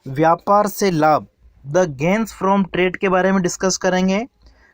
व्यापार से लाभ, द गेन्स फ्रॉम ट्रेड के बारे में डिस्कस करेंगे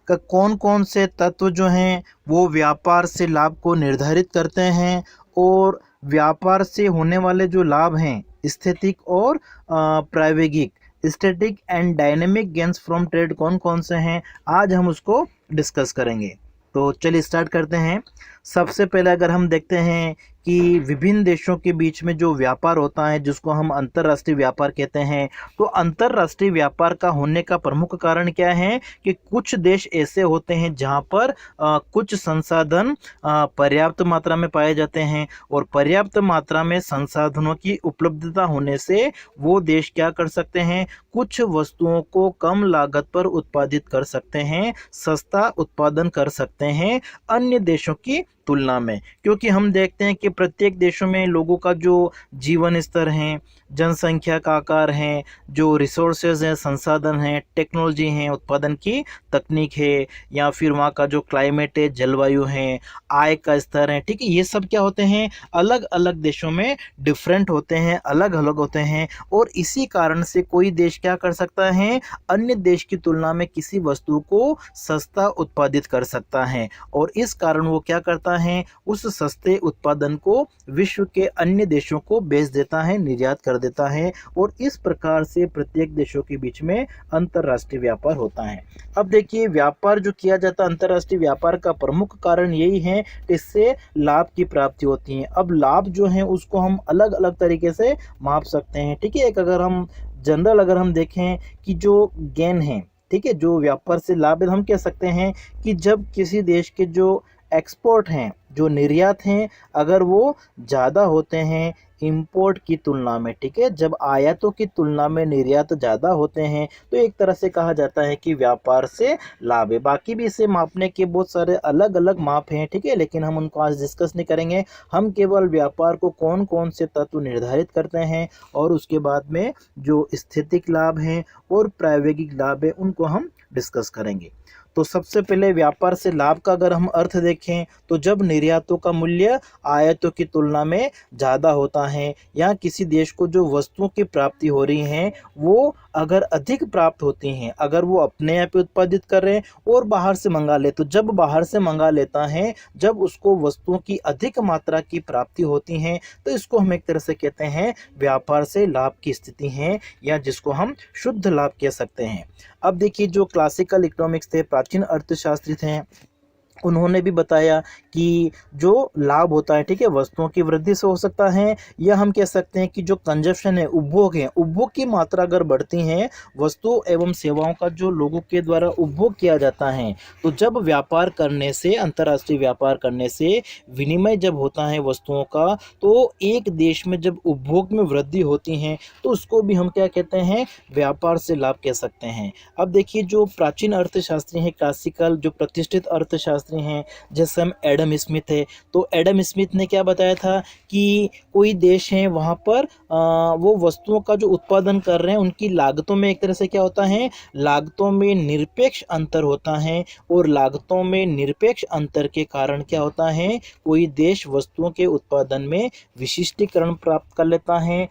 कि कौन कौन से तत्व जो हैं वो व्यापार से लाभ को निर्धारित करते हैं, और व्यापार से होने वाले जो लाभ हैं स्थितिक और प्रायोगिक, static and dynamic gains from trade कौन कौन से हैं, आज हम उसको डिस्कस करेंगे। तो चलिए स्टार्ट करते हैं। सबसे पहले अगर हम देखते हैं कि विभिन्न देशों के बीच में जो व्यापार होता है जिसको हम अंतर्राष्ट्रीय व्यापार कहते हैं, तो अंतर्राष्ट्रीय व्यापार का होने का प्रमुख कारण क्या है कि कुछ देश ऐसे होते हैं जहां पर कुछ संसाधन पर्याप्त मात्रा में पाए जाते हैं, और पर्याप्त मात्रा में संसाधनों की उपलब्धता होने से वो देश क्या कर सकते हैं, कुछ वस्तुओं को कम लागत पर उत्पादित कर सकते हैं, सस्ता उत्पादन कर सकते हैं अन्य देशों की तुलना में। क्योंकि हम देखते हैं कि प्रत्येक देशों में लोगों का जो जीवन स्तर है, जनसंख्या का आकार है, जो रिसोर्सेज हैं, संसाधन हैं, टेक्नोलॉजी हैं, उत्पादन की तकनीक है, या फिर वहाँ का जो क्लाइमेट है, जलवायु है, आय का स्तर है, ठीक है, ये सब क्या होते हैं, अलग अलग देशों में डिफरेंट होते हैं, अलग अलग होते हैं। और इसी कारण से कोई देश क्या कर सकता है, अन्य देश की तुलना में किसी वस्तु को सस्ता उत्पादित कर सकता है, और इस कारण वो क्या करता है, उस सस्ते उत्पादन को विश्व के अन्य देशों को बेच देता है, निर्यात कर देता है, और इस प्रकार से प्रत्येक देशों के बीच में अंतर्राष्ट्रीय व्यापार होता है। अब देखिए, व्यापार जो किया जाता है, अंतर्राष्ट्रीय व्यापार का प्रमुख कारण यही है कि इससे लाभ की प्राप्ति होती है। अब लाभ जो है उसको हम अलग अलग तरीके से माप सकते हैं, ठीक है। एक अगर हम जनरल अगर हम देखें कि जो गेन है, ठीक है, जो व्यापार से लाभ है, हम कह सकते हैं कि जब किसी देश के जो एक्सपोर्ट हैं, जो निर्यात हैं, अगर वो ज़्यादा होते हैं इंपोर्ट की तुलना में, ठीक है, जब आयातों की तुलना में निर्यात ज़्यादा होते हैं, तो एक तरह से कहा जाता है कि व्यापार से लाभ है। बाकी भी इसे मापने के बहुत सारे अलग अलग माप हैं, ठीक है, लेकिन हम उनको आज डिस्कस नहीं करेंगे। हम केवल व्यापार को कौन कौन से तत्व निर्धारित करते हैं और उसके बाद में जो स्थितिक लाभ हैं और प्रायोगिक लाभ है उनको हम डिस्कस करेंगे। तो सबसे पहले व्यापार से लाभ का अगर हम अर्थ देखें, तो जब निर्यातों का मूल्य आयातों की तुलना में ज़्यादा होता है, या किसी देश को जो वस्तुओं की प्राप्ति हो रही हैं वो अगर अधिक प्राप्त होती हैं, अगर वो अपने यहाँ पे उत्पादित कर रहे हैं और बाहर से मंगा ले, तो जब बाहर से मंगा लेता है, जब उसको वस्तुओं की अधिक मात्रा की प्राप्ति होती है, तो इसको हम एक तरह से कहते हैं व्यापार से लाभ की स्थिति है, या जिसको हम शुद्ध लाभ कह सकते हैं। अब देखिए, जो क्लासिकल इकोनॉमिक्स थे, प्राचीन अर्थशास्त्री थे, उन्होंने भी बताया कि जो लाभ होता है, ठीक है, वस्तुओं की वृद्धि से हो सकता है, या हम कह सकते हैं कि जो कंजप्शन है, उपभोग है, उपभोग की मात्रा अगर बढ़ती है, वस्तु एवं सेवाओं का जो लोगों के द्वारा उपभोग किया जाता है, तो जब व्यापार करने से, अंतर्राष्ट्रीय व्यापार करने से विनिमय जब होता है वस्तुओं का, तो एक देश में जब उपभोग में वृद्धि होती है, तो उसको भी हम क्या कहते हैं, व्यापार से लाभ कह सकते हैं। अब देखिए, जो प्राचीन अर्थशास्त्री हैं, क्लासिकल जो प्रतिष्ठित अर्थशास्त्री हैं, जैसे हम एडम स्मिथ है, तो एडम स्मिथ ने क्या बताया था कि कोई देश है वहाँ पर वो वस्तुओं का जो उत्पादन कर रहे हैं उनकी लागतों में एक तरह से क्या होता है, लागतों में निरपेक्ष अंतर होता है, और लागतों में निरपेक्ष अंतर के कारण क्या होता है, कोई देश वस्तुओं के उत्पादन में विशिष्टीकरण प्राप्त कर लेता है,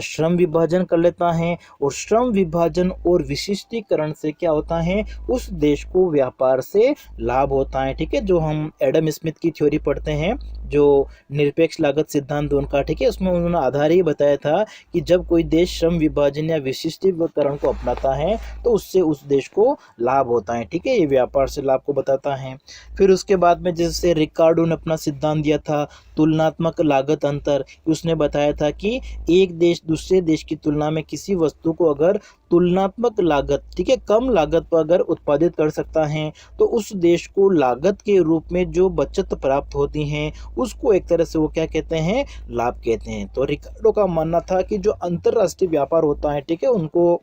श्रम विभाजन कर लेता है, और श्रम विभाजन और विशिष्टीकरण से क्या होता है, उस देश को व्यापार से लाभ होता है, ठीक है। जो हम एडम स्मिथ की थ्योरी पढ़ते हैं, जो निरपेक्ष लागत सिद्धांत उनका, ठीक है, उसमें उन्होंने आधार ही बताया था कि जब कोई देश श्रम विभाजन या विशिष्टीकरण को अपनाता है तो उससे उस देश को लाभ होता है, ठीक है, ये व्यापार से लाभ को बताता है। फिर उसके बाद में जैसे रिकार्डो ने अपना सिद्धांत दिया था तुलनात्मक लागत अंतर, उसने बताया था कि एक देश दूसरे देश की तुलना में किसी वस्तु को अगर तुलनात्मक लागत, ठीक है, कम लागत पर अगर उत्पादित कर सकता है, तो उस देश को लागत के रूप में जो बचत प्राप्त होती हैं उसको एक तरह से वो क्या कहते हैं, लाभ कहते हैं। तो रिकार्डो का मानना था कि जो अंतर्राष्ट्रीय व्यापार होता है, ठीक है, उनको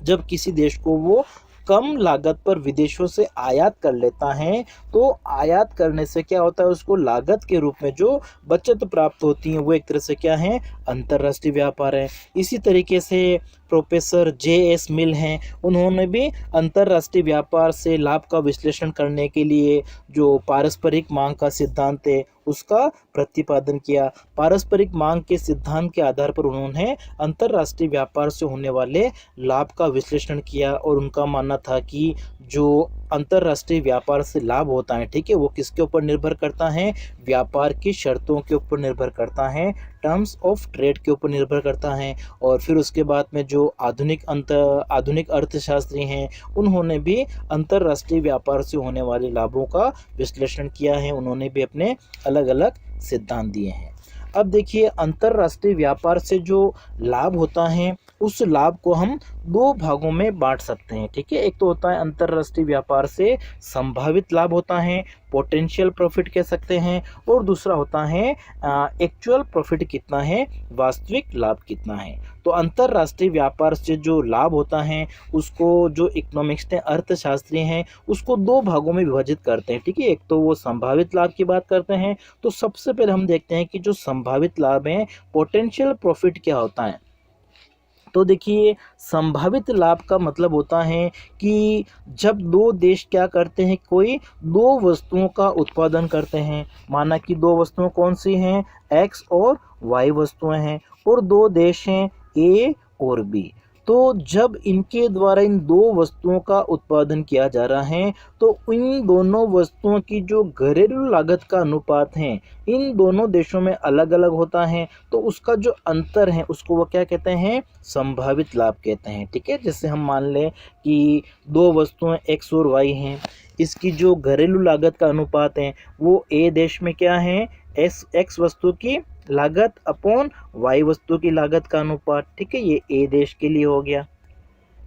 जब किसी देश को वो कम लागत पर विदेशों से आयात कर लेता है, तो आयात करने से क्या होता है, उसको लागत के रूप में जो बचत प्राप्त होती है वो एक तरह से क्या है, अंतर्राष्ट्रीय व्यापार है। इसी तरीके से प्रोफेसर J.S. मिल हैं, उन्होंने भी अंतर्राष्ट्रीय व्यापार से लाभ का विश्लेषण करने के लिए जो पारस्परिक मांग का सिद्धांत है उसका प्रतिपादन किया। पारस्परिक मांग के सिद्धांत के आधार पर उन्होंने अंतर्राष्ट्रीय व्यापार से होने वाले लाभ का विश्लेषण किया और उनका मानना था कि जो अंतर्राष्ट्रीय व्यापार से लाभ होता है, ठीक है, वो किसके ऊपर निर्भर करता है, व्यापार की शर्तों के ऊपर निर्भर करता है, टर्म्स ऑफ ट्रेड के ऊपर निर्भर करता है। और फिर उसके बाद में जो आधुनिक अर्थशास्त्री हैं उन्होंने भी अंतर्राष्ट्रीय व्यापार से होने वाले लाभों का विश्लेषण किया है, उन्होंने भी अपने अलग अलग सिद्धांत दिए हैं। अब देखिए अंतर्राष्ट्रीय व्यापार से जो लाभ होता है उस लाभ को हम दो भागों में बांट सकते हैं, ठीक है। एक तो होता है अंतर्राष्ट्रीय व्यापार से संभावित लाभ होता है, पोटेंशियल प्रॉफिट कह सकते हैं, और दूसरा होता है एक्चुअल प्रॉफिट कितना है, वास्तविक लाभ कितना है। तो अंतर्राष्ट्रीय व्यापार से जो लाभ होता है उसको जो इकोनॉमिक्स ने अर्थशास्त्री हैं उसको दो भागों में विभाजित करते हैं, ठीक है। एक तो वो संभावित लाभ की बात करते हैं, तो सबसे पहले हम देखते हैं कि जो संभावित लाभ है पोटेंशियल प्रॉफिट क्या होता है। तो देखिए संभावित लाभ का मतलब होता है कि जब दो देश क्या करते हैं, कोई दो वस्तुओं का उत्पादन करते हैं, माना कि दो वस्तुएं कौन सी हैं, एक्स और वाई वस्तुएं हैं, और दो देश हैं ए और बी। तो जब इनके द्वारा इन दो वस्तुओं का उत्पादन किया जा रहा है तो इन दोनों वस्तुओं की जो घरेलू लागत का अनुपात है इन दोनों देशों में अलग अलग होता है, तो उसका जो अंतर है उसको वो क्या कहते हैं, संभावित लाभ कहते हैं, ठीक है। जैसे हम मान लें कि दो वस्तुएं एक्स और वाई हैं, इसकी जो घरेलू लागत का अनुपात है वो ए देश में क्या है, एक्स वस्तु की लागत अपॉन वाई वस्तु की लागत का अनुपात, ठीक है, ये ए देश के लिए हो गया।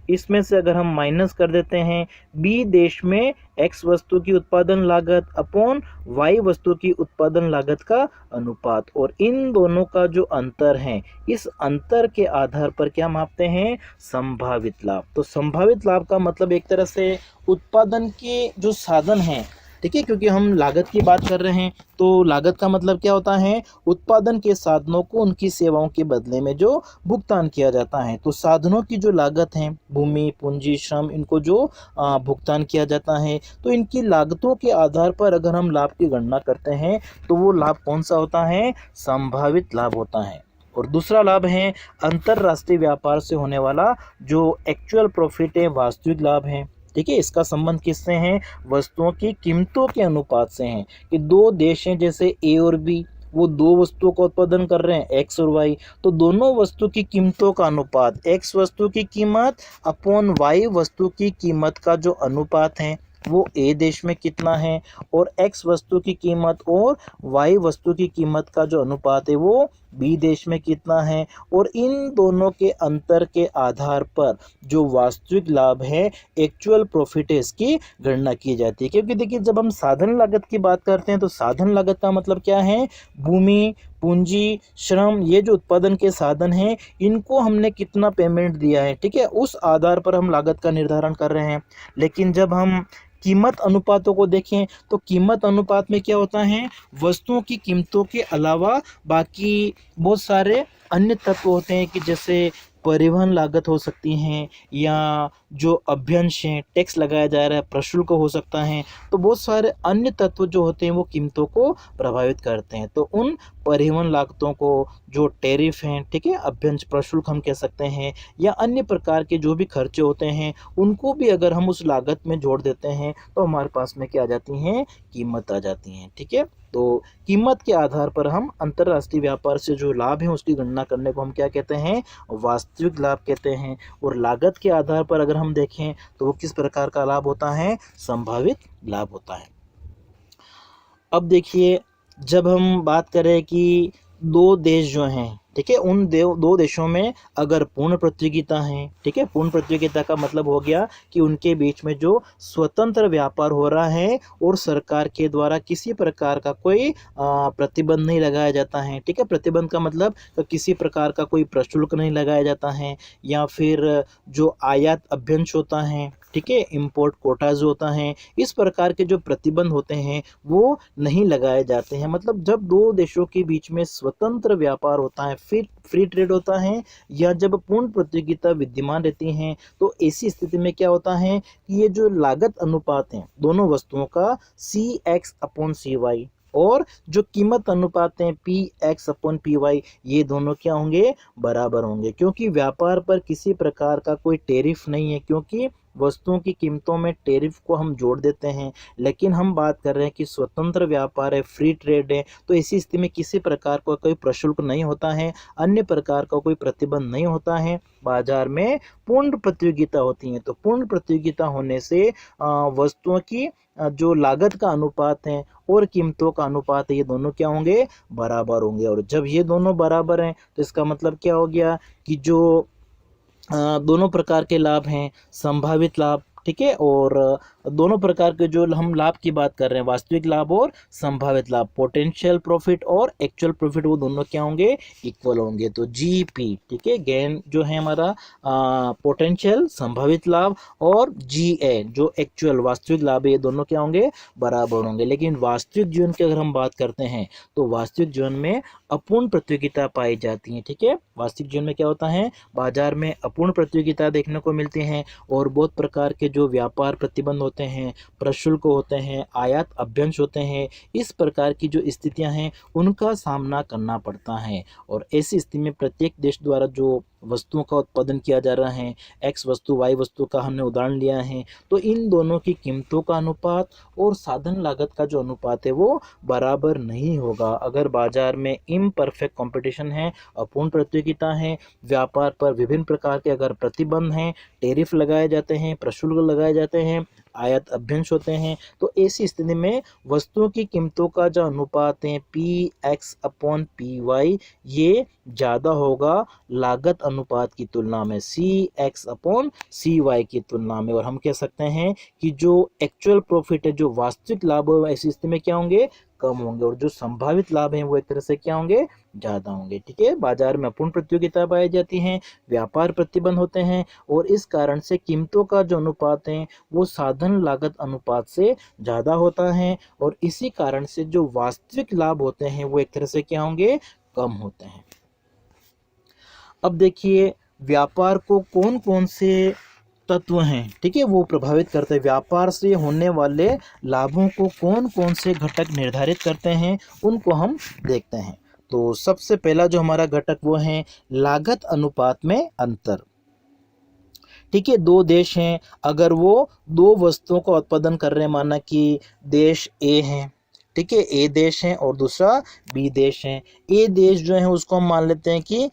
इसमें से अगर हम माइनस कर देते हैं बी देश में एक्स वस्तु की उत्पादन लागत अपॉन वाई वस्तु की उत्पादन लागत का अनुपात, और इन दोनों का जो अंतर है इस अंतर के आधार पर क्या मापते हैं, संभावित लाभ। तो संभावित लाभ का मतलब एक तरह से उत्पादन के जो साधन हैं, ठीक है, क्योंकि हम लागत की बात कर रहे हैं तो लागत का मतलब क्या होता है, उत्पादन के साधनों को उनकी सेवाओं के बदले में जो भुगतान किया जाता है। तो साधनों की जो लागत है, भूमि पूंजी श्रम, इनको जो भुगतान किया जाता है, तो इनकी लागतों के आधार पर अगर हम लाभ की गणना करते हैं तो वो लाभ कौन सा होता है, संभावित लाभ होता है। और दूसरा लाभ है अंतर्राष्ट्रीय व्यापार से होने वाला जो एक्चुअल प्रॉफिट है, वास्तविक लाभ है, ठीक है। इसका संबंध किससे है, वस्तुओं की कीमतों के अनुपात से है कि दो देश हैं जैसे ए और बी, वो दो वस्तुओं का उत्पादन कर रहे हैं एक्स और वाई, तो दोनों वस्तु की कीमतों का अनुपात, एक्स वस्तु की कीमत अपॉन वाई वस्तु की कीमत का जो अनुपात है वो ए देश में कितना है, और एक्स वस्तु की कीमत और वाई वस्तु की कीमत का जो अनुपात है वो बी देश में कितना है, और इन दोनों के अंतर के आधार पर जो वास्तविक लाभ है, एक्चुअल प्रॉफिट है, इसकी गणना की जाती है। क्योंकि देखिए जब हम साधन लागत की बात करते हैं तो साधन लागत का मतलब क्या है, भूमि पूंजी श्रम, ये जो उत्पादन के साधन हैं इनको हमने कितना पेमेंट दिया है, ठीक है, उस आधार पर हम लागत का निर्धारण कर रहे हैं। लेकिन जब हम कीमत अनुपातों को देखें तो कीमत अनुपात में क्या होता है, वस्तुओं की कीमतों के अलावा बाकी बहुत सारे अन्य तत्व होते हैं कि जैसे परिवहन लागत हो सकती हैं, या जो अभ्यंश हैं, टैक्स लगाया जा रहा है, प्रशुल्क हो सकता है। तो बहुत सारे अन्य तत्व जो होते हैं वो कीमतों को प्रभावित करते हैं। तो उन परिवहन लागतों को, जो टैरिफ हैं, ठीक है, अभ्यंश प्रशुल्क हम कह सकते हैं, या अन्य प्रकार के जो भी खर्चे होते हैं उनको भी अगर हम उस लागत में जोड़ देते हैं तो हमारे पास में क्या आ जाती हैं, कीमत आ जाती हैं, ठीक है। तो कीमत के आधार पर हम अंतर्राष्ट्रीय व्यापार से जो लाभ है उसकी गणना करने को हम क्या कहते हैं, वास्तविक लाभ कहते हैं। और लागत के आधार पर अगर हम देखें तो वो किस प्रकार का लाभ होता है, संभावित लाभ होता है। अब देखिए जब हम बात करें कि दो देश जो हैं, ठीक है, उन दो देशों में अगर पूर्ण प्रतियोगिता है, ठीक है, पूर्ण प्रतियोगिता का मतलब हो गया कि उनके बीच में जो स्वतंत्र व्यापार हो रहा है और सरकार के द्वारा किसी प्रकार का कोई प्रतिबंध नहीं लगाया जाता है, ठीक है। प्रतिबंध का मतलब तो किसी प्रकार का कोई प्रशुल्क नहीं लगाया जाता है, या फिर जो आयात अभ्यंश होता है, ठीक है, इंपोर्ट कोटा जो होता है, इस प्रकार के जो प्रतिबंध होते हैं वो नहीं लगाए जाते हैं। मतलब जब दो देशों के बीच में स्वतंत्र व्यापार होता है, फिर फ्री ट्रेड होता है, या जब पूर्ण प्रतियोगिता विद्यमान रहती है, तो ऐसी स्थिति में क्या होता है कि ये जो लागत अनुपात है दोनों वस्तुओं का CX/CY, और जो कीमत अनुपात है PX/PY, ये दोनों क्या होंगे, बराबर होंगे, क्योंकि व्यापार पर किसी प्रकार का कोई टैरिफ नहीं है, क्योंकि वस्तुओं की कीमतों में टैरिफ को हम जोड़ देते हैं। लेकिन हम बात कर रहे हैं कि स्वतंत्र व्यापार है, फ्री ट्रेड है, तो इसी स्थिति में किसी प्रकार का कोई प्रशुल्क नहीं होता है, अन्य प्रकार का कोई प्रतिबंध नहीं होता है। बाजार में पूर्ण प्रतियोगिता होती है, तो पूर्ण प्रतियोगिता होने से वस्तुओं की जो लागत का अनुपात है और कीमतों का अनुपात है, ये दोनों क्या होंगे, बराबर होंगे। और जब ये दोनों बराबर हैं तो इसका मतलब क्या हो गया कि जो दोनों प्रकार के लाभ हैं, संभावित लाभ, ठीक है, और दोनों प्रकार के जो हम लाभ की बात कर रहे हैं, वास्तविक लाभ और संभावित लाभ, पोटेंशियल प्रॉफिट और एक्चुअल प्रॉफिट, वो दोनों क्या होंगे, इक्वल होंगे। तो GP, ठीक है, गेन जो है हमारा पोटेंशियल संभावित लाभ, और GA जो एक्चुअल वास्तविक लाभ है, ये दोनों क्या होंगे, बराबर होंगे। लेकिन वास्तविक जीवन की अगर हम बात करते हैं तो वास्तविक जीवन में अपूर्ण प्रतियोगिता पाई जाती है। ठीक है, वास्तविक जीवन में क्या होता है, बाजार में अपूर्ण प्रतियोगिता देखने को मिलती है, और बहुत प्रकार के जो व्यापार प्रतिबंध होते हैं, प्रशुल्क होते हैं, आयात अभ्यंश होते हैं, इस प्रकार की जो स्थितियां हैं उनका सामना करना पड़ता है। और ऐसी स्थिति में प्रत्येक देश द्वारा जो वस्तुओं का उत्पादन किया जा रहा है, X वस्तु Y वस्तु का हमने उदाहरण लिया है, तो इन दोनों की कीमतों का अनुपात और साधन लागत का जो अनुपात है वो बराबर नहीं होगा। अगर बाजार में इम्परफेक्ट कंपटीशन है, अपूर्ण प्रतियोगिता है, व्यापार पर विभिन्न प्रकार के अगर प्रतिबंध हैं, टैरिफ लगाए जाते हैं, प्रशुल्क लगाए जाते हैं, आयात अभ्यंश होते हैं, तो ऐसी स्थिति में वस्तुओं की कीमतों का जो अनुपात है PX/PY ये ज़्यादा होगा लागत अनुपात की तुलना में, CX/CY की तुलना में। और हम कह सकते हैं कि जो एक्चुअल प्रॉफिट है, जो वास्तविक लाभ है, ऐसी स्थिति में क्या होंगे, कम होंगे, और जो संभावित लाभ हैं वो एक तरह से क्या होंगे, ज़्यादा होंगे। ठीक है, बाजार में अपूर्ण प्रतियोगिता पाई जाती है, व्यापार प्रतिबंध होते हैं, और इस कारण से कीमतों का जो अनुपात है वो साधन लागत अनुपात से ज़्यादा होता है, और इसी कारण से जो वास्तविक लाभ होते हैं वो एक तरह से क्या होंगे, कम होते हैं। अब देखिए व्यापार को कौन कौन से तत्व हैं, ठीक है, वो प्रभावित करते हैं। व्यापार से होने वाले लाभों को कौन कौन से घटक निर्धारित करते हैं, उनको हम देखते हैं। तो सबसे पहला जो हमारा घटक वो है लागत अनुपात में अंतर। ठीक है, दो देश हैं, अगर वो दो वस्तुओं का उत्पादन कर रहे हैं, माना कि देश A है, ठीक है, A देश है और दूसरा B देश है। A देश जो है उसको हम मान लेते हैं कि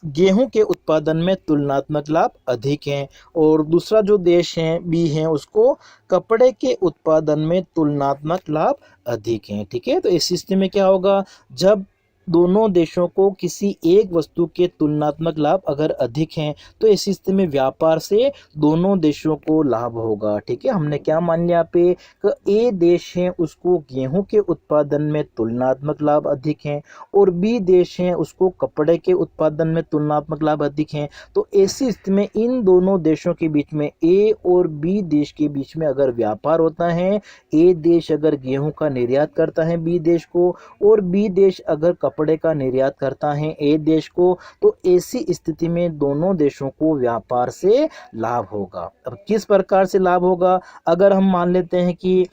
गेहूं के उत्पादन में तुलनात्मक लाभ अधिक हैं, और दूसरा जो देश है B है उसको कपड़े के उत्पादन में तुलनात्मक लाभ अधिक हैं। ठीक है, तो इस स्थिति में क्या होगा, जब दोनों देशों को किसी एक वस्तु के तुलनात्मक लाभ अगर अधिक हैं तो इस स्थिति में व्यापार से दोनों देशों को लाभ होगा। ठीक है, हमने क्या मान लिया पे कि A देश है उसको गेहूं के उत्पादन में तुलनात्मक लाभ अधिक हैं, और B देश है उसको कपड़े के उत्पादन में तुलनात्मक लाभ अधिक हैं। तो ऐसी स्थिति में इन दोनों देशों के बीच में, A और B देश के बीच में अगर व्यापार होता है, A देश अगर गेहूं का निर्यात करता है B देश को, और B देश अगर कपड़े का निर्यात करता है A देश को, तो ऐसी स्थिति में दोनों देशों को व्यापार से लाभ होगा। अब किस प्रकार से लाभ होगा, अगर हम मान लेते हैं कि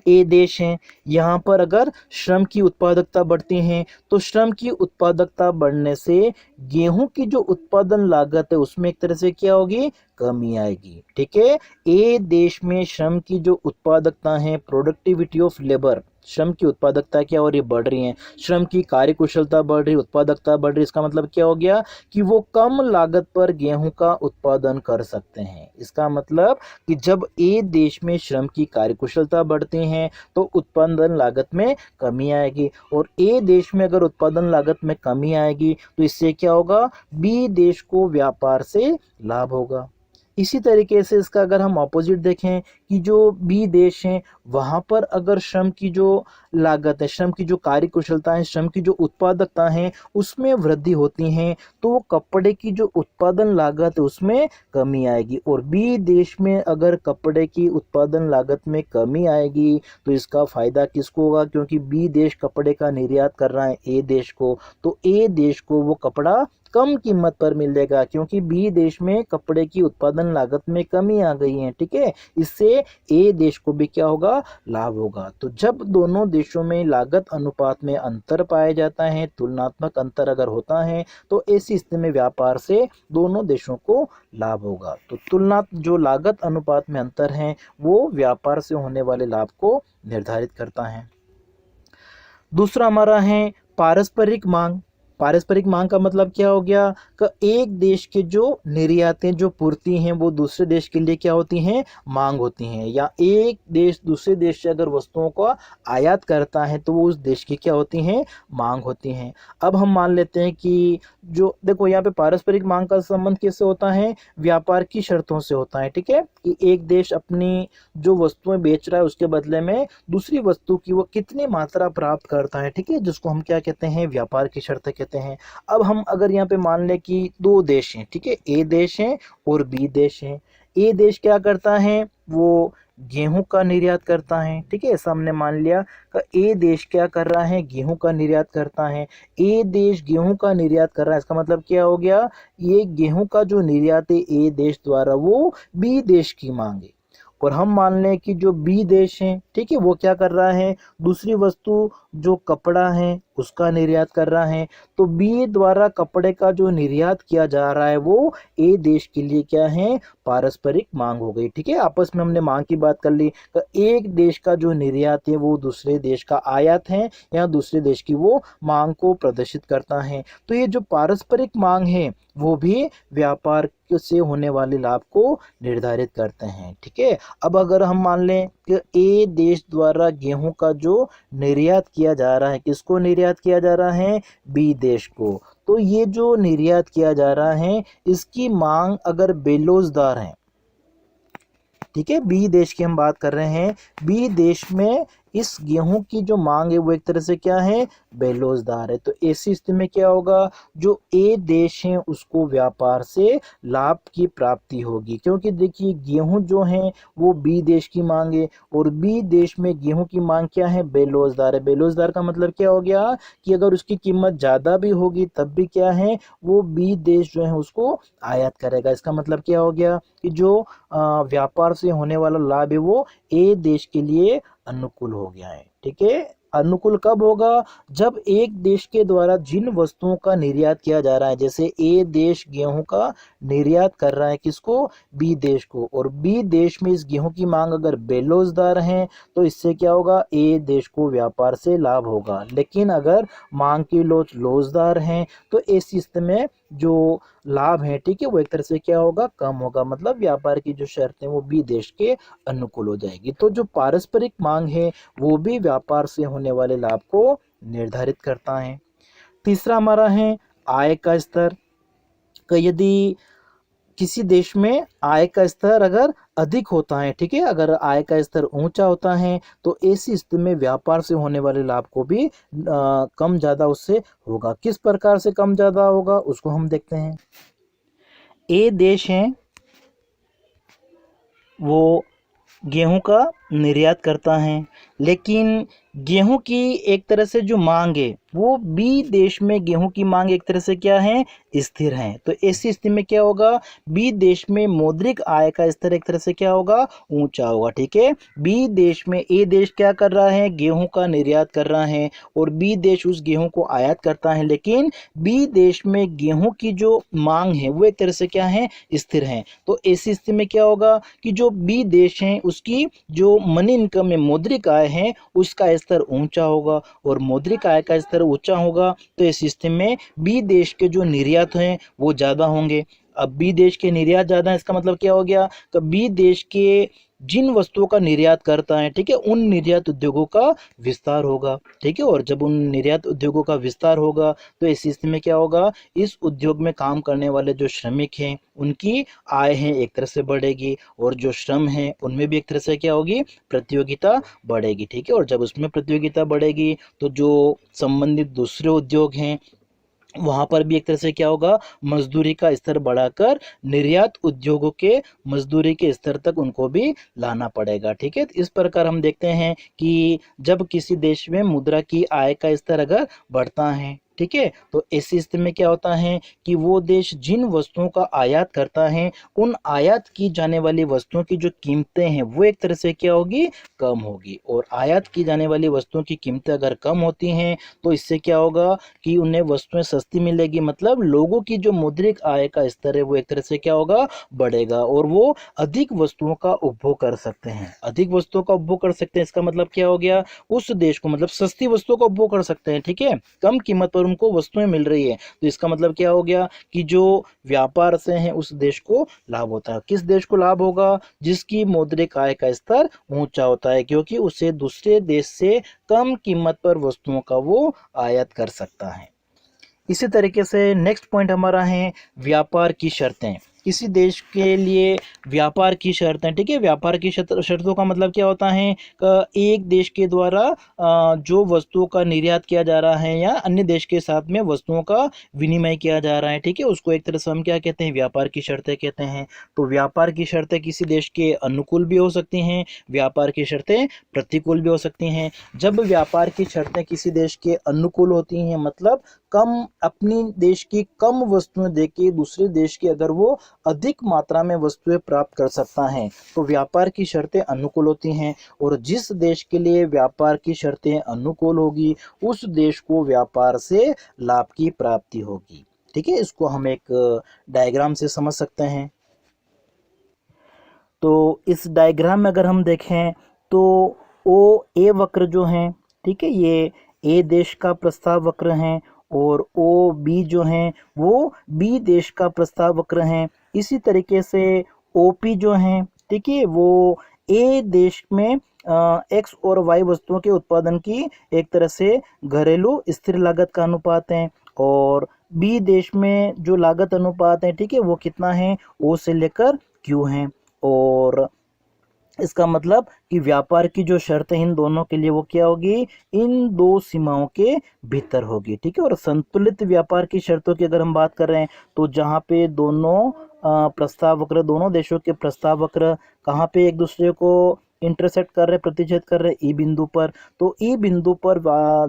A देश हैं, यहाँ पर अगर श्रम की उत्पादकता बढ़ती है तो श्रम की उत्पादकता बढ़ने से गेहूं की जो उत्पादन लागत है उसमें एक तरह से क्या होगी, कमी आएगी। ठीक है, A देश में श्रम की जो उत्पादकता है, प्रोडक्टिविटी ऑफ लेबर, श्रम की उत्पादकता क्या हो रही है, बढ़ रही है, श्रम की कार्यकुशलता बढ़ रही, उत्पादकता बढ़ रही। इसका मतलब क्या हो गया कि वो कम लागत पर गेहूं का उत्पादन कर सकते हैं। इसका मतलब कि जब A देश में श्रम की कार्यकुशलता बढ़ती है तो उत्पादन लागत में कमी आएगी, और A देश में अगर उत्पादन लागत में कमी आएगी तो इससे क्या होगा, B देश को व्यापार से लाभ होगा। इसी तरीके से इसका अगर हम ऑपोजिट देखें कि जो बी देश हैं वहाँ पर अगर श्रम की जो लागत है, श्रम की जो कार्य कुशलता है, श्रम की जो उत्पादकता है उसमें वृद्धि होती है, तो वो कपड़े की जो उत्पादन लागत है उसमें कमी आएगी। और बी देश में अगर कपड़े की उत्पादन लागत में कमी आएगी तो इसका फायदा किसको होगा, क्योंकि बी देश कपड़े का निर्यात कर रहा है ए देश को, तो ए देश को वो कपड़ा कम कीमत पर मिलेगा, क्योंकि बी देश में कपड़े की उत्पादन लागत में कमी आ गई है। ठीक है, इससे ए देश को भी क्या होगा, लाभ होगा। तो जब दोनों देशों में लागत अनुपात में अंतर पाया जाता है, तुलनात्मक अंतर अगर होता है, तो ऐसी स्थिति में व्यापार से दोनों देशों को लाभ होगा। तो तुलना जो लागत अनुपात में अंतर है वो व्यापार से होने वाले लाभ को निर्धारित करता है। दूसरा हमारा है पारस्परिक मांग। पारस्परिक मांग का मतलब क्या हो गया कि एक देश के जो निर्यातें जो पूर्ति हैं वो दूसरे देश के लिए क्या होती हैं, मांग होती हैं। या एक देश दूसरे देश से अगर वस्तुओं का आयात करता है तो वो उस देश की क्या होती हैं, मांग होती हैं। अब हम मान लेते हैं कि जो देखो यहाँ पे पारस्परिक मांग का संबंध किससे होता है, व्यापार की शर्तों से होता है। ठीक है, कि एक देश अपनी जो वस्तुएं बेच रहा है उसके बदले में दूसरी वस्तु की वो कितनी मात्रा प्राप्त करता है। ठीक है, जिसको हम क्या कहते हैं, व्यापार की शर्तें कहते हैं। अब हम अगर यहाँ पे मान लें कि दो देश हैं, ठीक है, ए देश है और बी देश है। ए देश क्या करता है, वो गेहूं का निर्यात करता है। ठीक है, ऐसा हमने मान लिया कि ए देश क्या कर रहा है, गेहूं का निर्यात करता है। ए देश गेहूं का निर्यात कर रहा है, इसका मतलब क्या हो गया, ये गेहूं का जो निर्यात है ए देश द्वारा वो बी देश की मांग है। और हम मान लें कि जो बी देश है, ठीक है, वो क्या कर रहा है, दूसरी वस्तु जो कपड़ा है उसका निर्यात कर रहा है। तो बी द्वारा कपड़े का जो निर्यात किया जा रहा है वो ए देश के लिए क्या है, पारस्परिक मांग हो गई। ठीक है, आपस में हमने मांग की बात कर ली। तो एक देश का जो निर्यात है वो दूसरे देश का आयात है या दूसरे देश की वो मांग को प्रदर्शित करता है। तो ये जो पारस्परिक मांग है वो भी व्यापार से होने वाले लाभ को निर्धारित करते हैं। ठीक है, अब अगर हम मान लें कि ए देश द्वारा गेहूं का जो निर्यात किया जा रहा है, किसको निर्यात किया जा रहा है, बी देश को, तो ये जो निर्यात किया जा रहा है इसकी मांग अगर बेरोजगार है, ठीक है, बी देश की हम बात कर रहे हैं, बी देश में इस गेहूं की जो मांग है वो एक तरह से क्या है, बेरोजगार है। तो ऐसी स्थिति में क्या होगा, जो ए देश है उसको व्यापार से लाभ की प्राप्ति होगी, क्योंकि देखिए गेहूं जो है वो बी देश की मांग है और बी देश में गेहूं की मांग क्या है, बेरोजगार है। बेरोजगार का मतलब क्या हो गया कि अगर उसकी कीमत ज्यादा भी होगी तब भी क्या है, वो बी देश जो है उसको आयात करेगा। इसका मतलब क्या हो गया कि जो व्यापार से होने वाला लाभ है वो ए देश के लिए अनुकूल हो गया है। ठीक है, अनुकूल कब होगा, जब एक देश के द्वारा जिन वस्तुओं का निर्यात किया जा रहा है, जैसे ए देश गेहूं का निर्यात कर रहा है किसको, बी देश को, और बी देश में इस गेहूं की मांग अगर बेरोजगार है तो इससे क्या होगा, ए देश को व्यापार से लाभ होगा। लेकिन अगर मांग की लोच लोजदार है तो ऐसी स्थिति में जो लाभ है, ठीक है, वो एक तरह से क्या होगा, कम होगा। मतलब व्यापार की जो शर्तें वो बी देश के अनुकूल हो जाएगी। तो जो पारस्परिक मांग है वो भी व्यापार से होने वाले लाभ को निर्धारित करता है। तीसरा हमारा है आय का स्तर। यदि किसी देश में आय का स्तर अगर अधिक होता है, ठीक है, अगर आय का स्तर ऊंचा होता है तो ऐसी स्थिति में व्यापार से होने वाले लाभ को भी कम ज्यादा उससे होगा। किस प्रकार से कम ज्यादा होगा उसको हम देखते हैं। ए देश है वो गेहूं का निर्यात करता है, लेकिन गेहूं की एक तरह से जो मांग है वो बी देश में गेहूं की मांग एक तरह से क्या है, स्थिर है। तो ऐसी स्थिति में क्या होगा, बी देश में मौद्रिक आय का स्तर एक तरह से क्या होगा, ऊंचा होगा। ठीक है, बी देश में ए देश क्या कर रहा है, गेहूं का निर्यात कर रहा है और बी देश उस गेहूं को आयात करता है, लेकिन बी देश में गेहूं की जो मांग है वो एक तरह से क्या है, स्थिर है। तो ऐसी स्थिति में क्या होगा कि जो बी देश है उसकी जो मनी इनकम में मौद्रिक आय है उसका स्तर ऊंचा होगा, और मौद्रिक आय का स्तर ऊंचा होगा तो इस स्थिति में बी देश के जो निर्यात हैं वो ज़्यादा होंगे। अब बी देश के निर्यात ज़्यादा है, इसका मतलब क्या हो गया, तो बी देश के जिन वस्तुओं का निर्यात करता है, ठीक है, उन निर्यात उद्योगों का विस्तार होगा, ठीक है। और जब उन निर्यात उद्योगों का विस्तार होगा तो इस स्थिति में क्या होगा, इस उद्योग में काम करने वाले जो श्रमिक हैं उनकी आय है एक तरह से बढ़ेगी, और जो श्रम है उनमें भी एक तरह से क्या होगी, प्रतियोगिता बढ़ेगी, ठीक है। और जब उसमें प्रतियोगिता बढ़ेगी तो जो संबंधित दूसरे उद्योग हैं वहां पर भी एक तरह से क्या होगा, मजदूरी का स्तर बढ़ाकर निर्यात उद्योगों के मजदूरी के स्तर तक उनको भी लाना पड़ेगा, ठीक है। इस प्रकार हम देखते हैं कि जब किसी देश में मुद्रा की आय का स्तर अगर बढ़ता है, ठीक है, तो ऐसी स्थिति में क्या होता है कि वो देश जिन वस्तुओं का आयात करता है उन आयात की जाने वाली वस्तुओं की जो कीमतें हैं वो एक तरह से क्या होगी, कम होगी। और आयात की जाने वाली वस्तुओं की कीमतें अगर कम होती हैं तो इससे क्या होगा कि उन्हें वस्तुएं सस्ती मिलेगी, मतलब लोगों की जो मौद्रिक आय का स्तर है वो एक तरह से क्या होगा, बढ़ेगा, और वो अधिक वस्तुओं का उपभोग कर सकते हैं, अधिक वस्तुओं का उपभोग कर सकते हैं। इसका मतलब क्या हो गया, उस देश को मतलब सस्ती वस्तुओं का उपभोग कर सकते हैं, ठीक है, कम कीमत पर उनको वस्तुएं मिल रही है। तो इसका मतलब क्या हो गया कि जो व्यापार से है उस देश को लाभ होता है। किस देश को लाभ होगा, जिसकी मौद्रिक आय का स्तर ऊंचा होता है, क्योंकि उसे दूसरे देश से कम कीमत पर वस्तुओं का वो आयात कर सकता है। इसी तरीके से नेक्स्ट पॉइंट हमारा है व्यापार की शर्तें। किसी देश के लिए व्यापार की शर्तें, ठीक है, व्यापार की शर्तों का मतलब क्या होता है, एक देश के द्वारा जो वस्तुओं का निर्यात किया जा रहा है या अन्य देश के साथ में वस्तुओं का विनिमय किया जा रहा है, ठीक है, उसको एक तरह से हम क्या कहते हैं, व्यापार की शर्तें कहते हैं। तो व्यापार की शर्तें किसी देश के अनुकूल भी हो सकती हैं, व्यापार की शर्तें प्रतिकूल भी हो सकती हैं। जब व्यापार की शर्तें किसी देश के अनुकूल होती हैं, मतलब कम अपनी देश की कम वस्तुएं देके दूसरे देश की अगर वो अधिक मात्रा में वस्तुएं प्राप्त कर सकता है तो व्यापार की शर्तें अनुकूल होती हैं। और जिस देश के लिए व्यापार की शर्तें अनुकूल होगी उस देश को व्यापार से लाभ की प्राप्ति होगी, ठीक है। इसको हम एक डायग्राम से समझ सकते हैं। तो इस डायग्राम में अगर हम देखें तो ओ ए वक्र जो है, ठीक है, ये ए देश का प्रस्ताव वक्र है, और ओ बी जो है वो बी देश का प्रस्ताव वक्र है। इसी तरीके से ओ पी जो है, ठीक है, वो ए देश में एक्स और वाई वस्तुओं के उत्पादन की एक तरह से घरेलू स्थिर लागत का अनुपात है, और बी देश में जो लागत अनुपात है, ठीक है, वो कितना है, ओ से लेकर क्यू है। और इसका मतलब कि व्यापार की जो शर्त है इन दोनों के लिए वो क्या होगी, इन दो सीमाओं के भीतर होगी, ठीक है। और संतुलित व्यापार की शर्तों की अगर हम बात कर रहे हैं तो जहाँ पे दोनों प्रस्ताव वक्र, दोनों देशों के प्रस्ताव वक्र कहाँ पे एक दूसरे को इंटरसेक्ट कर रहे, प्रतिच्छेद कर रहे, ई बिंदु पर। तो ई बिंदु पर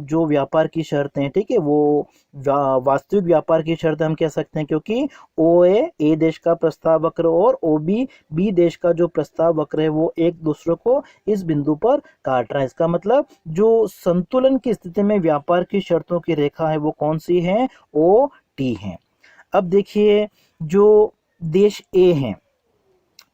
जो व्यापार की शर्तें हैं, ठीक है, वो वास्तविक व्यापार की शर्त हम कह सकते हैं, क्योंकि ओ ए देश का प्रस्ताव वक्र और ओ बी देश का जो प्रस्ताव वक्र है वो एक दूसरे को इस बिंदु पर काट रहा है। इसका मतलब जो संतुलन की स्थिति में व्यापार की शर्तों की रेखा है वो कौन सी है, ओ टी है। अब देखिए जो देश ए है,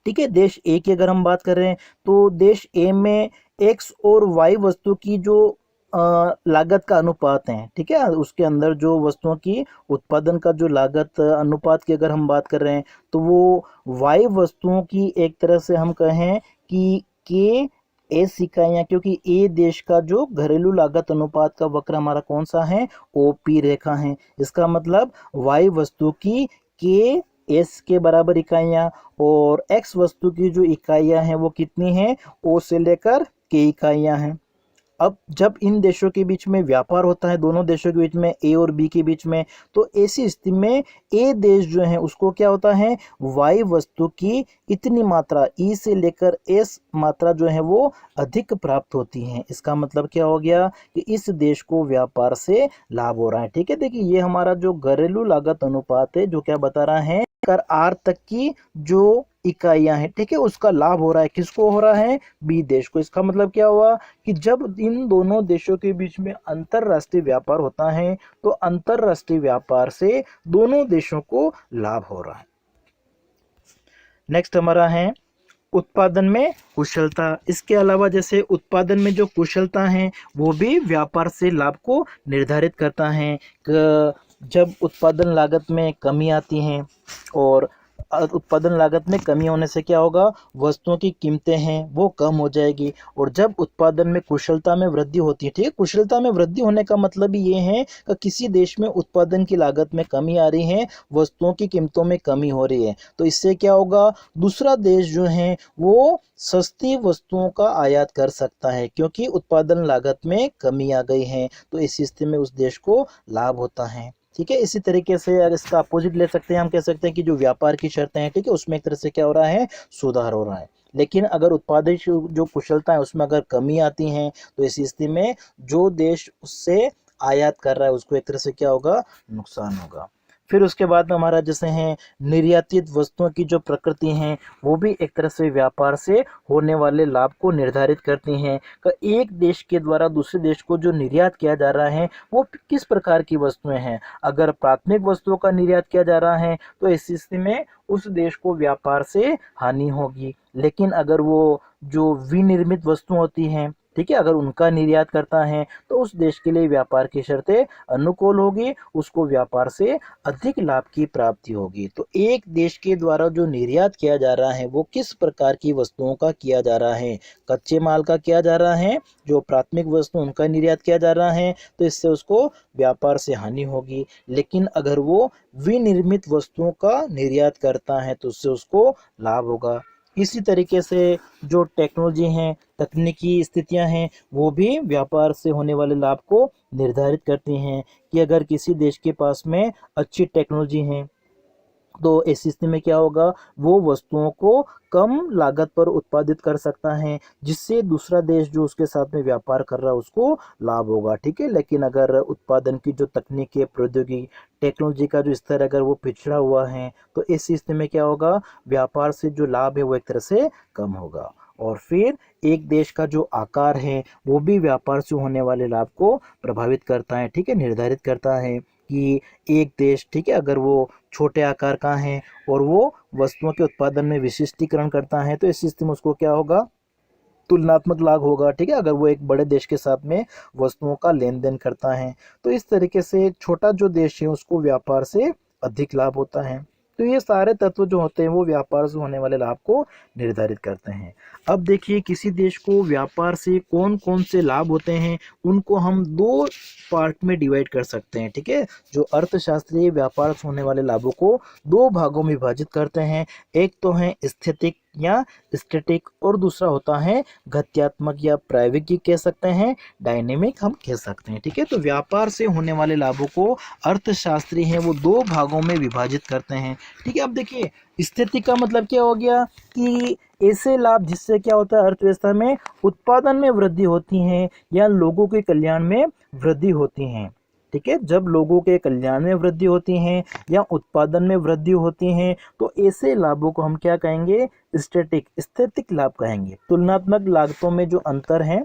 ठीक है, देश ए की अगर हम बात कर रहे हैं तो देश ए में एक्स और वाई वस्तु की जो लागत का अनुपात है, ठीक है, उसके अंदर जो वस्तुओं की उत्पादन का जो लागत अनुपात की अगर हम बात कर रहे हैं तो वो वाई वस्तुओं की एक तरह से हम कहें कि के एस इकाइयाँ, क्योंकि ए देश का जो घरेलू लागत अनुपात का वक्र हमारा कौन सा है, ओपी रेखा है। इसका मतलब वाई वस्तु की के एस के बराबर इकाइयाँ और एक्स वस्तु की जो इकाइयाँ हैं वो कितनी हैं, ओ से लेकर के इकाइयाँ हैं। अब जब इन देशों के बीच में व्यापार होता है, दोनों देशों के बीच में ए और बी के बीच में, तो ऐसी स्थिति में ए देश जो है उसको क्या होता है, वाई वस्तु की इतनी मात्रा ई से लेकर एस मात्रा जो है वो अधिक प्राप्त होती है। इसका मतलब क्या हो गया कि इस देश को व्यापार से लाभ हो रहा है, ठीक है। देखिए ये हमारा जो घरेलू लागत अनुपात है जो क्या बता रहा है, कर आर तक की जो इकाइयां हैं, ठीक है, उसका लाभ हो रहा है, किसको हो रहा है, बी देश को। इसका मतलब क्या हुआ कि जब इन दोनों देशों के बीच में अंतरराष्ट्रीय व्यापार होता है तो अंतरराष्ट्रीय व्यापार से दोनों देशों को लाभ हो रहा है। नेक्स्ट हमारा है उत्पादन में कुशलता। इसके अलावा जैसे उत्पादन में जो कुशलता है वो भी व्यापार से लाभ को निर्धारित करता है। जब उत्पादन लागत में कमी आती है और उत्पादन लागत में कमी होने से क्या होगा, वस्तुओं की कीमतें हैं वो कम हो जाएगी। और जब उत्पादन में कुशलता में वृद्धि होती है, ठीक है, कुशलता में वृद्धि होने का मतलब ये है कि किसी देश में उत्पादन की लागत में कमी आ रही है, वस्तुओं की कीमतों में कमी हो रही है, तो इससे क्या होगा, दूसरा देश जो है वो सस्ती वस्तुओं का आयात कर सकता है क्योंकि उत्पादन लागत में कमी आ गई है। तो इस स्थिति में उस देश को लाभ होता है। ठीक है, इसी तरीके से अगर इसका अपोजिट ले सकते हैं, हम कह सकते हैं कि जो व्यापार की शर्तें हैं, ठीक है, उसमें एक तरह से क्या हो रहा है, सुधार हो रहा है। लेकिन अगर उत्पादन जो कुशलता है उसमें अगर कमी आती है, तो इस स्थिति में जो देश उससे आयात कर रहा है उसको एक तरह से क्या होगा, नुकसान होगा। फिर उसके बाद में हमारा जैसे है निर्यातित वस्तुओं की जो प्रकृति है वो भी एक तरह से व्यापार से होने वाले लाभ को निर्धारित करती हैं। एक देश के द्वारा दूसरे देश को जो निर्यात किया जा रहा है वो किस प्रकार की वस्तुएं हैं। अगर प्राथमिक वस्तुओं का निर्यात किया जा रहा है तो इस स्थिति में उस देश को व्यापार से हानि होगी। लेकिन अगर वो जो विनिर्मित वस्तु होती हैं, ठीक है, अगर उनका निर्यात करता है तो उस देश के लिए व्यापार की शर्तें अनुकूल होगी, उसको व्यापार से अधिक लाभ की प्राप्ति होगी। तो एक देश के द्वारा जो निर्यात किया जा रहा है वो किस प्रकार की वस्तुओं का किया जा रहा है, कच्चे माल का किया जा रहा है, जो प्राथमिक वस्तु उनका निर्यात किया जा रहा है, तो इससे उसको व्यापार से हानि होगी। लेकिन अगर वो विनिर्मित वस्तुओं का निर्यात करता है तो उससे उसको लाभ होगा। इसी तरीके से जो टेक्नोलॉजी हैं, तकनीकी स्थितियां हैं, वो भी व्यापार से होने वाले लाभ को निर्धारित करती हैं कि अगर किसी देश के पास में अच्छी टेक्नोलॉजी है तो इस स्थिति में क्या होगा, वो वस्तुओं को कम लागत पर उत्पादित कर सकता है जिससे दूसरा देश जो उसके साथ में व्यापार कर रहा है उसको लाभ होगा। ठीक है, लेकिन अगर उत्पादन की जो तकनीक है, प्रौद्योगिकी, टेक्नोलॉजी का जो स्तर अगर वो पिछड़ा हुआ है तो इस स्थिति में क्या होगा, व्यापार से जो लाभ है वो एक तरह से कम होगा। और फिर एक देश का जो आकार है वो भी व्यापार से होने वाले लाभ को प्रभावित करता है, ठीक है, निर्धारित करता है कि एक देश, ठीक है, अगर वो छोटे आकार का है और वो वस्तुओं के उत्पादन में विशिष्टीकरण करता है तो इस स्थिति में उसको क्या होगा, तुलनात्मक लाभ होगा। ठीक है, अगर वो एक बड़े देश के साथ में वस्तुओं का लेन देन करता है तो इस तरीके से छोटा जो देश है उसको व्यापार से अधिक लाभ होता है। तो ये सारे तत्व जो होते हैं वो व्यापार से होने वाले लाभ को निर्धारित करते हैं। अब देखिए किसी देश को व्यापार से कौन कौन से लाभ होते हैं उनको हम दो पार्ट में डिवाइड कर सकते हैं। ठीक है, जो अर्थशास्त्रीय व्यापार से होने वाले लाभों को दो भागों में विभाजित करते हैं। एक तो है स्थितिक या स्टैटिक और दूसरा होता है गत्यात्मक या प्रायोगिक कह सकते हैं, डायनेमिक हम कह सकते हैं। ठीक है, तो व्यापार से होने वाले लाभों को अर्थशास्त्री हैं वो दो भागों में विभाजित करते हैं। ठीक है, अब देखिए स्थिति का मतलब क्या हो गया कि ऐसे लाभ जिससे क्या होता है, अर्थव्यवस्था में उत्पादन में वृद्धि होती है या लोगों के कल्याण में वृद्धि होती है। ठीक है, जब लोगों के कल्याण में वृद्धि होती है या उत्पादन में वृद्धि होती है तो ऐसे लाभों को हम क्या कहेंगे, स्टैटिक लाभ कहेंगे। तुलनात्मक लागतों में जो अंतर है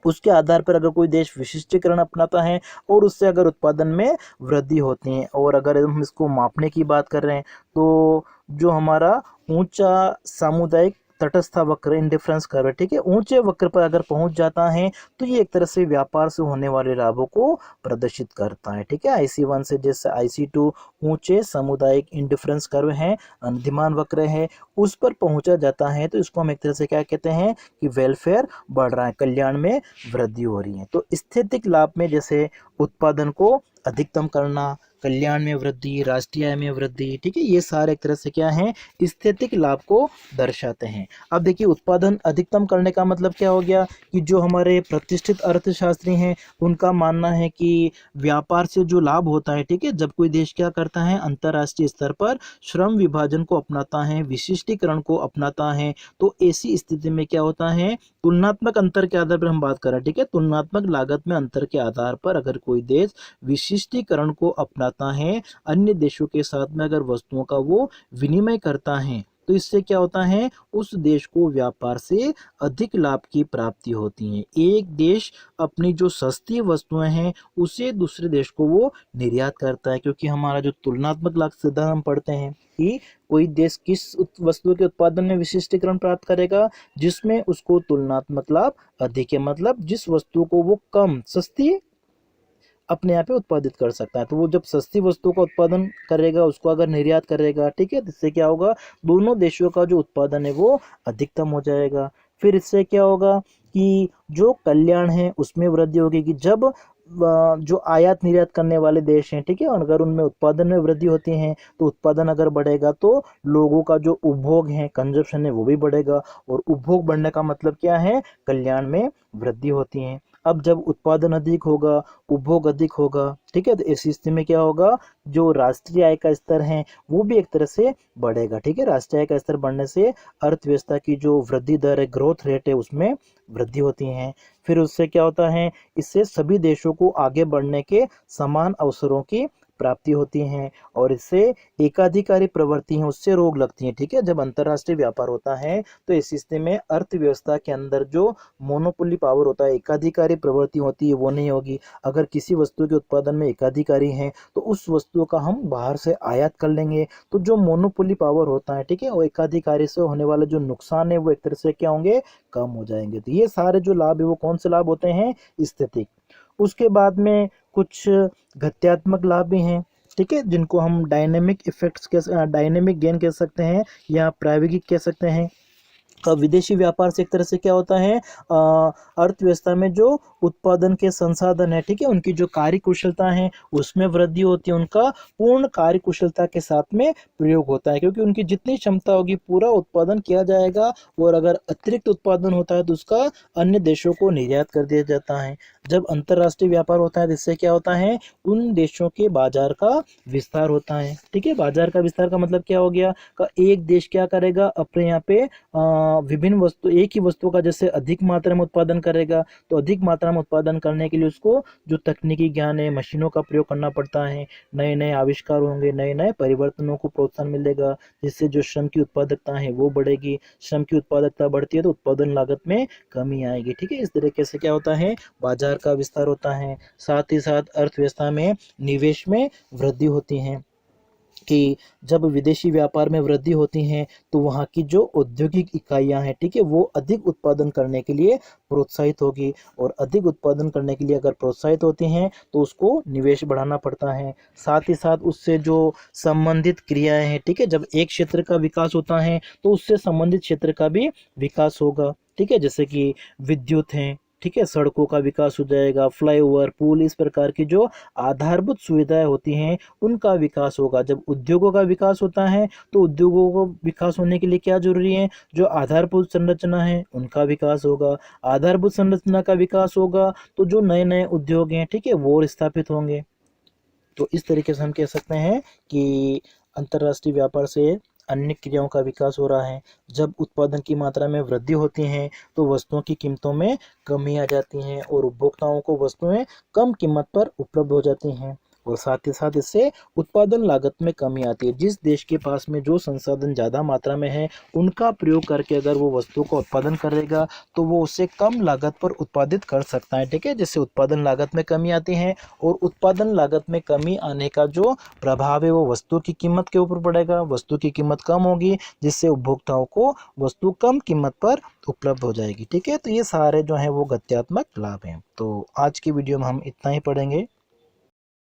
उसके आधार पर अगर कोई देश विशिष्टीकरण अपनाता है और उससे अगर उत्पादन में वृद्धि होती है। और अगर हम इसको मापने की बात कर रहे हैं तो जो हमारा ऊंचा सामुदायिक तटस्थ वक्र, इंडिफरेंस कर्व, ठीक है, ऊंचे वक्र पर अगर पहुंच जाता है तो ये एक तरह से व्यापार से होने वाले लाभों को प्रदर्शित करता है। ठीक है, IC1 से जैसे IC2 ऊंचे सामुदायिक इंडिफरेंस कर्व है, अंतिमान वक्र है, उस पर पहुंचा जाता है तो इसको हम एक तरह से क्या कहते हैं कि वेलफेयर बढ़ रहा है, कल्याण में वृद्धि हो रही है। तो स्थितिक लाभ में जैसे उत्पादन को अधिकतम करना, कल्याण में वृद्धि, राष्ट्रीय आय में वृद्धि, ठीक है, ये सारे एक तरह से क्या हैं, स्थितिक लाभ को दर्शाते हैं। अब देखिए उत्पादन अधिकतम करने का मतलब क्या हो गया कि जो हमारे प्रतिष्ठित अर्थशास्त्री हैं उनका मानना है कि व्यापार से जो लाभ होता है, ठीक है, जब कोई देश क्या करता है, अंतर्राष्ट्रीय स्तर पर श्रम विभाजन को अपनाता है, विशिष्टीकरण को अपनाता है, तो ऐसी स्थिति में क्या होता है, तुलनात्मक अंतर के आधार पर हम बात कर रहे हैं। ठीक है, तुलनात्मक लागत में अंतर के आधार पर अगर कोई देश विशिष्टीकरण को अपनाता है, अन्य देशों के साथ में अगर वस्तुओं का वो विनिमय करता है तो इससे क्या होता है, उस देश को व्यापार से अधिक लाभ की प्राप्ति होती है। एक देश अपनी जो सस्ती वस्तुएं हैं उसे दूसरे देश को वो निर्यात करता है, क्योंकि हमारा जो तुलनात्मक लाभ सिद्धांत हम पढ़ते हैं कि कोई देश किस वस्तु के उत्पादन में विशिष्टीकरण प्राप्त करेगा जिसमें उसको तुलनात्मक लाभ अधिक है, मतलब जिस वस्तु को वो कम सस्ती अपने यहाँ पे उत्पादित कर सकता है। तो वो जब सस्ती वस्तु का उत्पादन करेगा, उसको अगर निर्यात करेगा, ठीक है, इससे क्या होगा, दोनों देशों का जो उत्पादन है वो अधिकतम हो जाएगा। फिर इससे क्या होगा कि जो कल्याण है उसमें वृद्धि होगी कि जब जो आयात निर्यात करने वाले देश हैं, ठीक है, और अगर उनमें उत्पादन में वृद्धि होती है तो उत्पादन अगर बढ़ेगा तो लोगों का जो उपभोग है, कंजप्शन है, वो भी बढ़ेगा। और उपभोग बढ़ने का मतलब क्या है, कल्याण में वृद्धि होती है। अब जब उत्पादन अधिक होगा, उपभोग अधिक होगा, ठीक है, तो इस स्थिति में क्या होगा, जो राष्ट्रीय आय का स्तर है वो भी एक तरह से बढ़ेगा। ठीक है, राष्ट्रीय आय का स्तर बढ़ने से अर्थव्यवस्था की जो वृद्धि दर है, ग्रोथ रेट है, उसमें वृद्धि होती है। फिर उससे क्या होता है, इससे सभी देशों को आगे बढ़ने के समान अवसरों की प्राप्ति होती है और इससे एकाधिकारी प्रवृत्ति है उससे रोक लगती है। ठीक है, जब अंतरराष्ट्रीय व्यापार होता है तो इस स्थिति में अर्थव्यवस्था के अंदर जो मोनोपोली पावर होता है, एकाधिकारी प्रवृत्ति होती है, वो नहीं होगी। अगर किसी वस्तु के उत्पादन में एकाधिकारी हैं तो उस वस्तु का हम बाहर से आयात कर लेंगे, तो जो मोनोपोली पावर होता है, ठीक है, वो एकाधिकारी से होने वाले जो नुकसान है वो एक तरह से क्या होंगे, कम हो जाएंगे। तो ये सारे जो लाभ है वो कौन से लाभ होते हैं, स्थितिक। उसके बाद में कुछ घत्यात्मक लाभ भी हैं, ठीक है, जिनको हम डायनेमिक इफेक्ट्स कह डायनेमिक गेन कह सकते हैं या प्रायोगिक कह सकते हैं। विदेशी व्यापार से एक तरह से क्या होता है, अर्थव्यवस्था में जो उत्पादन के संसाधन है, ठीक है, उनकी जो कार्य कुशलता है उसमें वृद्धि होती है, उनका पूर्ण कार्य कुशलता के साथ में प्रयोग होता है, क्योंकि उनकी जितनी क्षमता होगी पूरा उत्पादन किया जाएगा और अगर अतिरिक्त उत्पादन होता है तो उसका अन्य देशों को निर्यात कर दिया जाता है। जब अंतरराष्ट्रीय व्यापार होता है जिससे क्या होता है, उन देशों के बाजार का विस्तार होता है। ठीक है, बाजार का विस्तार का मतलब क्या हो गया, का एक देश क्या करेगा, अपने यहाँ पे विभिन्न वस्तु, एक ही वस्तु का जैसे अधिक मात्रा में उत्पादन करेगा, तो अधिक मात्रा में उत्पादन करने के लिए उसको जो तकनीकी ज्ञान है, मशीनों का प्रयोग करना पड़ता है, नए नए आविष्कार होंगे, नए नए परिवर्तनों को प्रोत्साहन मिलेगा, जिससे जो श्रम की उत्पादकता है वो बढ़ेगी। श्रम की उत्पादकता बढ़ती है तो उत्पादन लागत में कमी आएगी। ठीक है, इस तरीके से क्या होता है, बाजार का विस्तार होता है। साथ ही साथ अर्थव्यवस्था में निवेश में वृद्धि होती है कि जब विदेशी व्यापार में वृद्धि होती है तो वहाँ की जो औद्योगिक इकाइयाँ हैं, ठीक है, वो अधिक उत्पादन करने के लिए प्रोत्साहित होगी और अधिक उत्पादन करने के लिए अगर प्रोत्साहित होती हैं तो उसको निवेश बढ़ाना पड़ता है। साथ ही साथ उससे जो संबंधित क्रियाएं हैं, ठीक है, जब एक क्षेत्र का विकास होता है तो उससे संबंधित क्षेत्र का भी विकास होगा। ठीक है, जैसे कि विद्युत है, ठीक है, सड़कों का विकास हो जाएगा, फ्लाईओवर, पुल, इस प्रकार की जो आधारभूत सुविधाएं होती हैं उनका विकास होगा। जब उद्योगों का विकास होता है तो उद्योगों को विकास होने के लिए क्या जरूरी है, जो आधारभूत संरचना है उनका विकास होगा। आधारभूत संरचना का विकास होगा तो जो नए नए उद्योग हैं, ठीक है, वो स्थापित होंगे। तो इस तरीके से हम कह सकते हैं कि अंतर्राष्ट्रीय व्यापार से अन्य क्रियाओं का विकास हो रहा है। जब उत्पादन की मात्रा में वृद्धि होती है तो वस्तुओं की कीमतों में कमी आ जाती है और उपभोक्ताओं को वस्तुएं कम कीमत पर उपलब्ध हो जाती हैं और साथ ही साथ इससे उत्पादन लागत में कमी आती है। जिस देश के पास में जो संसाधन ज़्यादा मात्रा में है उनका प्रयोग करके अगर वो वस्तु का उत्पादन करेगा तो वो उससे कम लागत पर उत्पादित कर सकता है। ठीक है, जिससे उत्पादन लागत में कमी आती है और उत्पादन लागत में कमी आने का जो प्रभाव है वो वस्तु की कीमत के ऊपर पड़ेगा। वस्तु की कीमत कम होगी जिससे उपभोक्ताओं को वस्तु कम कीमत पर उपलब्ध हो जाएगी। ठीक है, तो ये सारे जो हैं वो गत्यात्मक लाभ हैं। तो आज की वीडियो में हम इतना ही पढ़ेंगे।